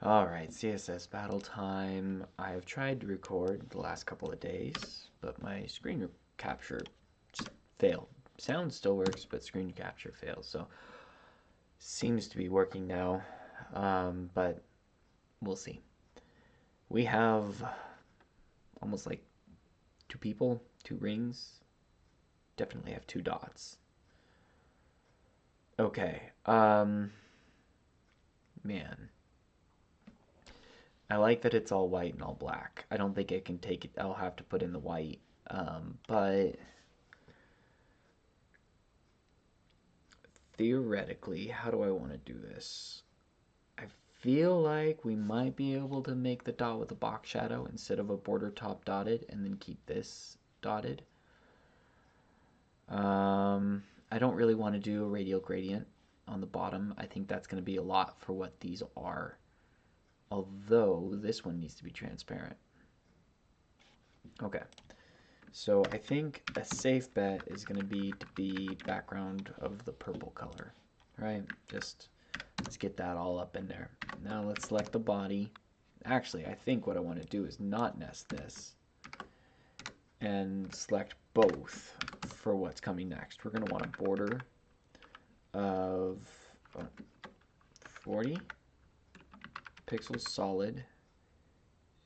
Alright, CSS battle time. I've tried to record the last couple of days, but my screen capture just failed. Sound still works, but screen capture fails. So seems to be working now, but we'll see. We have almost like two people, two rings. Definitely have two dots. Okay, man. I like that it's all white and all black. I don't think I can take it. I'll have to put in the white. But theoretically, how do I want to do this? I feel like we might be able to make the dot with a box shadow instead of a border top dotted and then keep this dotted. I don't really want to do a radial gradient on the bottom. I think that's going to be a lot for what these are. Although this one needs to be transparent. Okay. So I think a safe bet is going to be background of the purple color, right? Just let's get that all up in there. Now let's select the body. Actually, I think what I want to do is not nest this and select both for what's coming next. We're going to want a border of 40 pixels solid,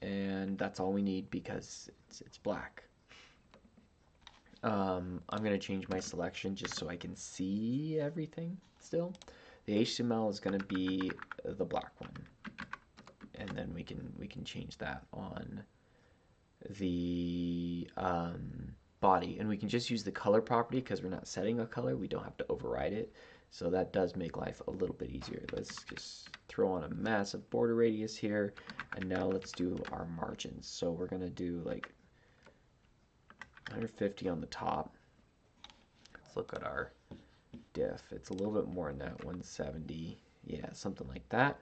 and that's all we need because it's black. I'm going to change my selection just so I can see everything still. The HTML is going to be the black one, and then we can change that on the body, and we can just use the color property because we're not setting a color. We don't have to override it, so that does make life a little bit easier. Let's just throw on a massive border radius here, and now let's do our margins. So we're going to do like 150 on the top. Let's look at our diff. It's a little bit more than that, 170. Yeah, something like that.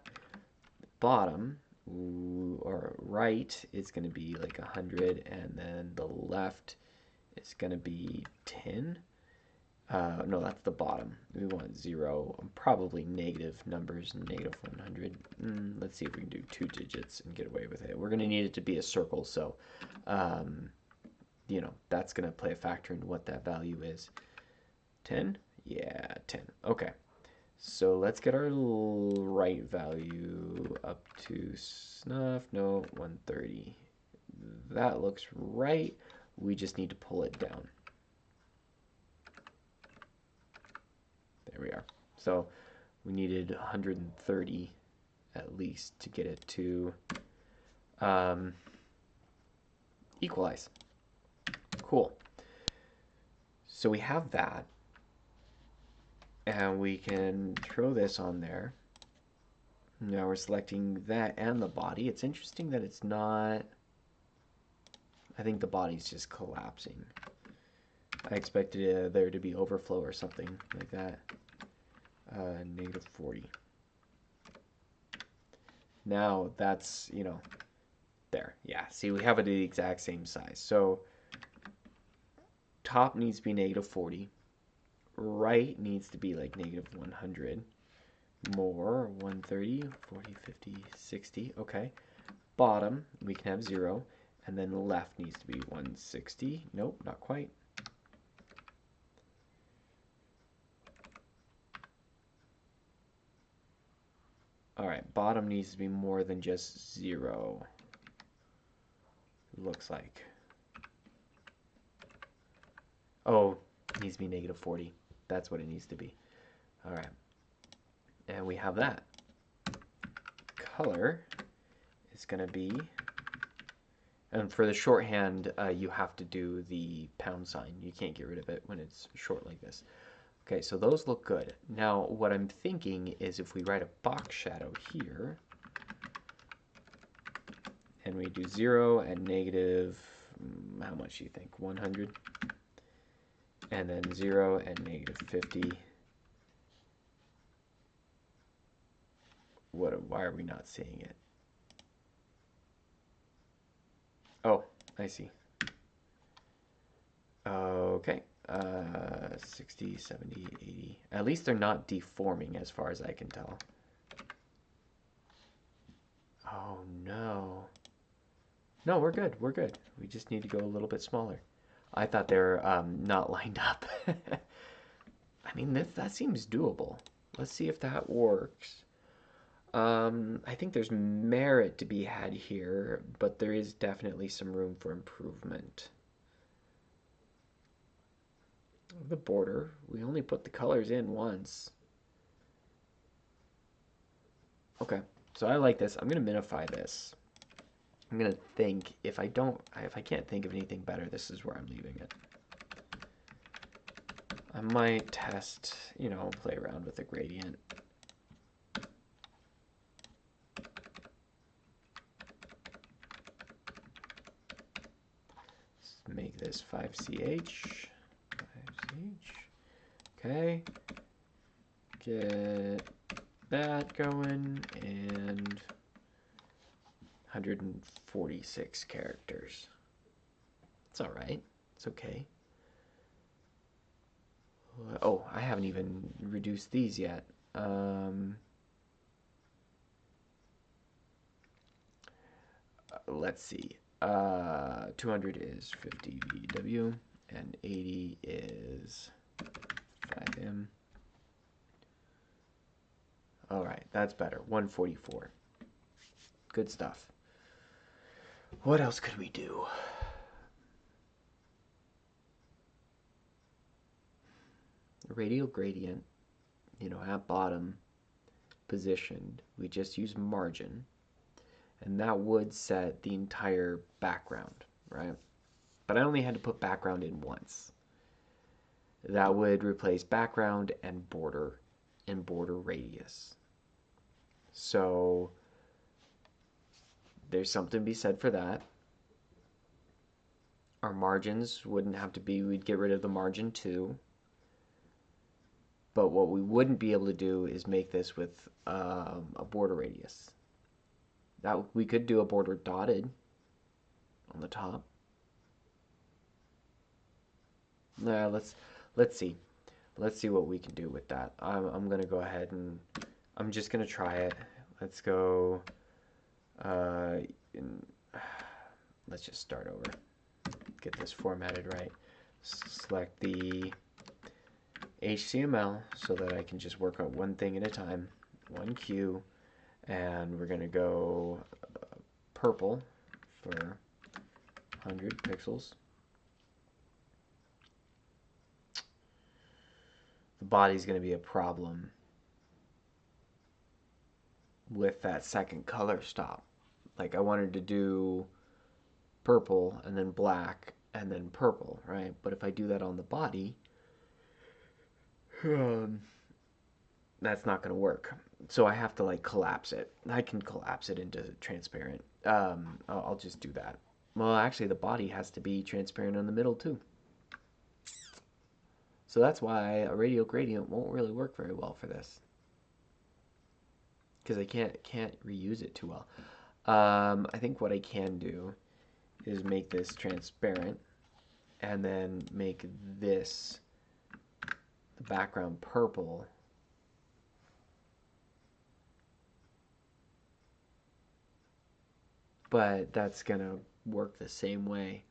Bottom or right is going to be like 100, and then the left is going to be 10. No, that's the bottom. We want 0, probably negative numbers, negative 100. Let's see if we can do 2 digits and get away with it. We're going to need it to be a circle, so you know, that's going to play a factor in what that value is. 10? Yeah, 10. Okay. So let's get our right value up to snuff. No, 130. That looks right. We just need to pull it down. There we are. So we needed 130 at least to get it to equalize. Cool. So we have that, and we can throw this on there. Now we're selecting that and the body. It's interesting that it's not, I think the body's just collapsing. I expected there to be overflow or something like that. Negative 40. Now that's, you know, there. Yeah, see, we have it at the exact same size. So top needs to be negative 40. Right needs to be like negative 100. More, 130, 40, 50, 60. Okay. Bottom, we can have 0. And then the left needs to be 160. Nope, not quite. Alright, bottom needs to be more than just 0. Looks like. Oh, it needs to be negative 40. That's what it needs to be. Alright. And we have that. Color is going to be, and for the shorthand, you have to do the pound sign. You can't get rid of it when it's short like this. Okay, so those look good. Now, what I'm thinking is if we write a box shadow here, and we do 0 and negative, how much do you think? 100? And then 0 and negative 50. Why are we not seeing it? Oh, I see. Okay. 60, 70, 80. At least they're not deforming as far as I can tell. No, we're good. We're good. We just need to go a little bit smaller. I thought they were not lined up. I mean, that seems doable. Let's see if that works. I think there's merit to be had here, but there is definitely some room for improvement. The border, we only put the colors in once. Okay, so I like this. I'm gonna minify this. I'm gonna think if I can't think of anything better, this is where I'm leaving it. I might test, play around with the gradient. Let's make this 5CH. 5CH. Okay. Get that going, and 146 characters. It's all right. It's okay. Oh, I haven't even reduced these yet. Let's see. 200 is 50 VW, and 80 is 5M. All right, that's better. 144. Good stuff. What else could we do? Radial gradient, at bottom positioned, we just use margin, and that would set the entire background, right? But I only had to put background in once. That would replace background and border radius. So there's something to be said for that. Our margins wouldn't have to be, we'd get rid of the margin too. But what we wouldn't be able to do is make this with a border radius. That we could do a border dotted on the top. Let's see. Let's see what we can do with that. I'm gonna go ahead and I'm just gonna try it. Let's go. Let's just start over. Get this formatted right. Select the HTML so that I can just work on one thing at a time. 1Q, and we're gonna go purple for 100 pixels. The body's going to be a problem with that second color stop. Like I wanted to do purple and then black and then purple, right? But if I do that on the body, that's not going to work. So I have to like collapse it. I can collapse it into transparent. I'll just do that. Well, actually the body has to be transparent in the middle too. So that's why a radial gradient won't really work very well for this, because I can't reuse it too well. I think what I can do is make this transparent and then make this the background purple. But that's gonna work the same way.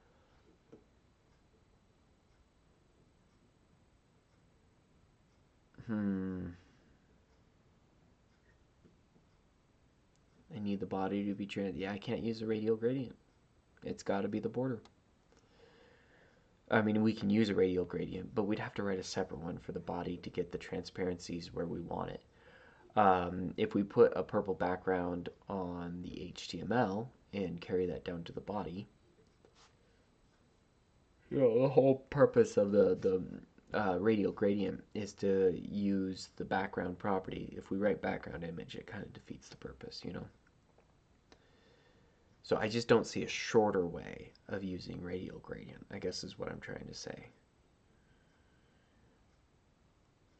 I need the body to be trans. Yeah, I can't use a radial gradient. It's got to be the border. I mean, we can use a radial gradient, but we'd have to write a separate one for the body to get the transparencies where we want it. If we put a purple background on the HTML and carry that down to the body, the whole purpose of the radial gradient is to use the background property. If we write background image, it kind of defeats the purpose, So I just don't see a shorter way of using radial gradient, I guess is what I'm trying to say.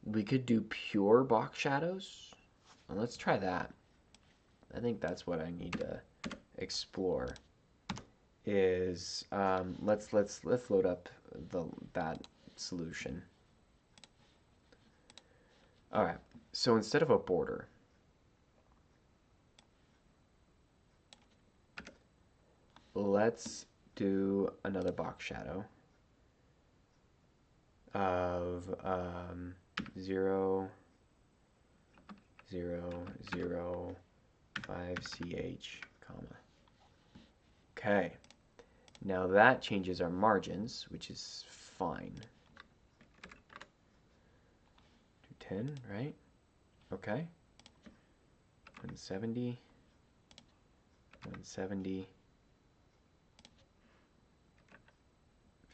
We could do pure box shadows. Well, let's try that. I think that's what I need to explore. Is let's load up that solution. All right. So instead of a border, let's do another box shadow of 0, 0, 0, 5ch, comma. Okay, now that changes our margins, which is fine. 210, right? Okay. 170, 170,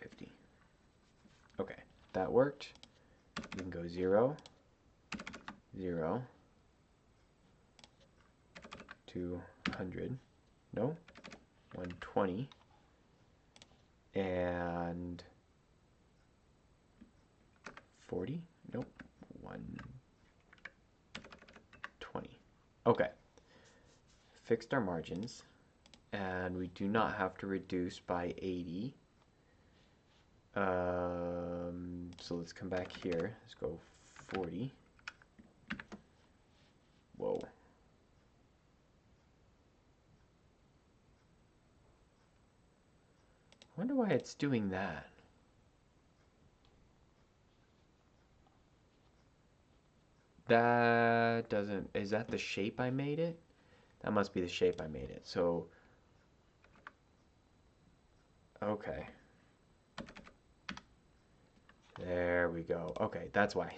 50. Okay, that worked. We can go 0, 0, 200, no, 120, and 40, nope, 120. Okay, fixed our margins, and we do not have to reduce by 80. So let's come back here. Let's go 40. Whoa. I wonder why it's doing that. That doesn't, is that the shape I made it? That must be the shape I made it. So, okay. There we go. Okay, that's why.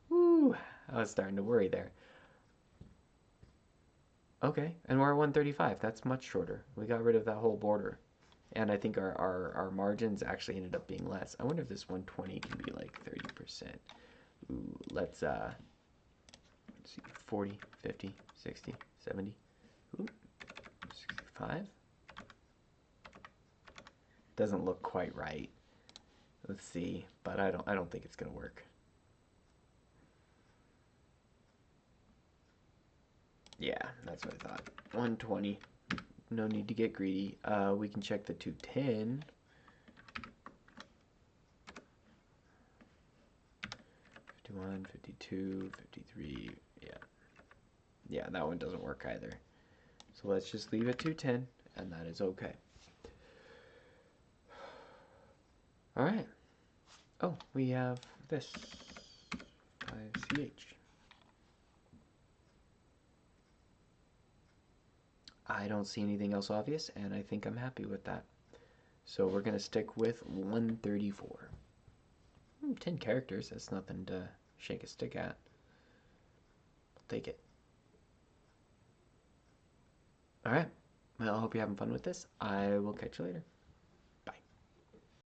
Woo, I was starting to worry there. Okay, and we're at 135. That's much shorter. We got rid of that whole border. And I think our margins actually ended up being less. I wonder if this 120 can be like 30%. Ooh, let's see, 40, 50, 60, 70, ooh, 65. Doesn't look quite right. Let's see, but I don't think it's gonna work. Yeah, that's what I thought. 120. No need to get greedy. We can check the 210. 51, 52, 53. Yeah. Yeah, that one doesn't work either. So let's just leave it 210, and that is okay. All right. Oh, we have this 5ch. I don't see anything else obvious, and I think I'm happy with that. So we're going to stick with 134. 10 characters, that's nothing to shake a stick at. I'll take it. All right. Well, I hope you're having fun with this. I will catch you later.